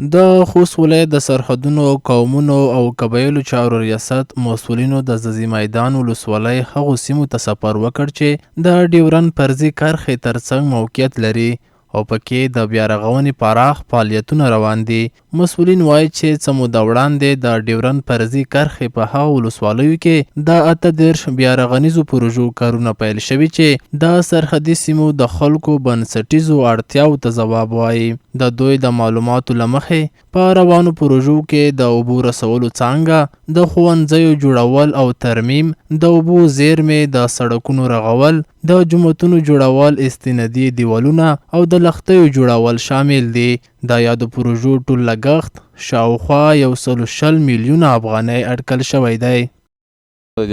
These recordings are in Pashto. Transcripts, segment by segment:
د خوست ولایت د سرحدونو قومونو او قبایلو چارو ریاست مسؤلینو د ځاځي میدان ولسوالۍ هغو سیمو ته سفر وکړ چې د ډیورند فرضي کرښې ترڅنګ موقعیت لري او پکې د بیا رغونې پراخ فعالیتونه روان دي. مسؤلین وایي چې څه موده وړاندې د ډیورند فرضي کرښې په هغو ولسوالیو کې د 38 بیا رغنیزو پروژو کارونه پیل شوي چې د سرحدي سیمو د خلکو بنسټیزو اړتیاوو ته ځواب وایي. د دوی د معلوماتو له مخې په روانو پروژو کې د اوبو رسولو څانګه، د ښوونځیو جوړول او ترمیم، د اوبو زیرمې، د سړکونو رغول، د جوماتونو جوړول، استنادي دیوالونه او د لښتیو جوړول شامل دي. د یادو پروژو ټول لګښت شاوخوا 120 میلیونه افغانۍ اټکل شوی دی.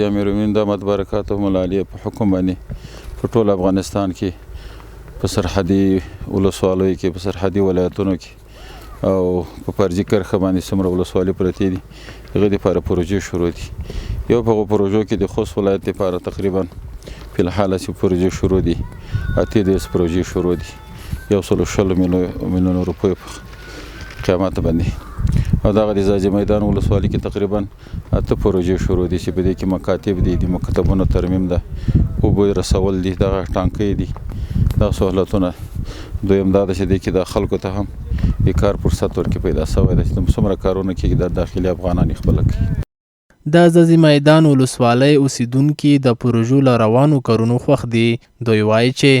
د امیرالمؤمنین دامت برکاتهم العالیه په حکم باندې په ټول افغانستان کې په سرحدي ولسوالیو کې، په سرحدي ولایتونو کې او په فرضي کرښه باندې څومره ولسوالۍ پرتې دي، هغې دپاره پروژې شروع دي. یو په هغو پروژو کې د خوست ولایت لپاره تقریبا فی الحال هسې پروژې شروع دي، 38 پروژې شروع دي، 120 میلیونه روپیو په قیمت باندې. او دغه د ځاځي میدان ولسوالۍ کې تقریبا 8 پروژې شروع دي چې په دې کې مکاتب دي، د مکتبونو ترمیم ده، اوبو رسول دي، دغه ټانکۍ دي، دا سهولتونه. دویم دا ده چې دې کې د خلکو ته هم د کار فرصت ورکې پیدا شوی ده چې څومره کارونه کېږي د داخلي افغانان یې خپله کوي. د ځاځي میدان ولسوالۍ اوسیدونکي د پروژو له روانو کارونو خوښ دي. دوی وایي چې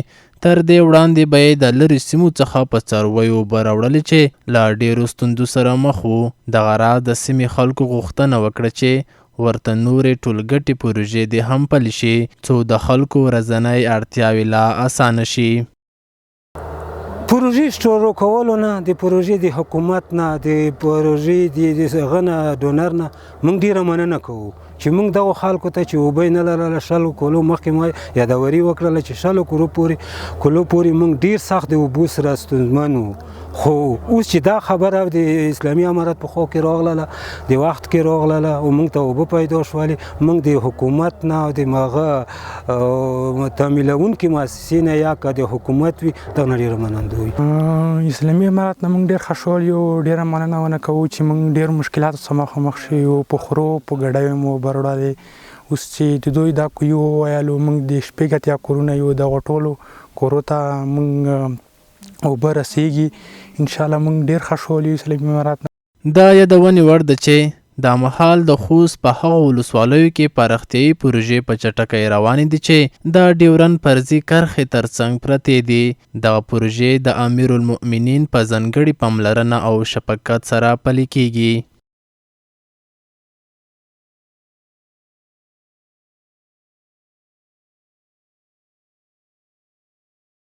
تر دې وړاندې به یې د لرې سیمو څخه په څارویو اوبه راوړلې چې له ډېرو ستونزو سره مخ وو. دغه راز د سیمې خلکو غوښتنه وکړه چې ورته نورې ټولګټې پروژې دې هم پلي شي څو د خلکو ورځنۍ اړتیاوې لا اسانه شي. پروژې شروع کولو نه، د پروژې د حکومت نه، د پروژې د هغه نه ډونر نه موږ ډېره مننه کوو چې موږ دغو خلکو ته چې اوبه یې نه لرله 100 کلو مخکې ما یادوري وکړله چې 100 کلو پورې موږ ډېر سخت د اوبو سره ستونزمن وو. خو اوس چې دا خبره د اسلامي امارت په خوا کې راغله، د وخت کې راغله او موږ ته اوبه پیدا شولې، موږ د حکومت نه او د هغه تامینونکي مؤسسې نه یا که د حکومت وي دغه نه ډېره مننده وي. اسلامي امارت نه موږ ډېر خوشحال یو، ډېره مننه ونه کوو چې موږ ډېر مشکلاتو سره مخامخ شوي، په خرو په ګډیو مو وړاندې اوس چې د دوی دا کوي وویلو موږ د شپږ اتیا کورونه یو، دغو ټولو کورو ته موږ اوبه رسیږي. انشاءالله موږ ډېر خوشحال یو اسلامي امارت نه. دا یادونې وړ ده چې دا مهال د خوست په هغو ولسوالیو کې پراختیایي پروژې په چټکۍ روانې دي چې د ډیورند فرضي کرښې ترڅنګ پرتې دي. دغه پروژې د امیرالمؤمنین په ځانګړې پاملرنه او شفقت سره پلي کیږي.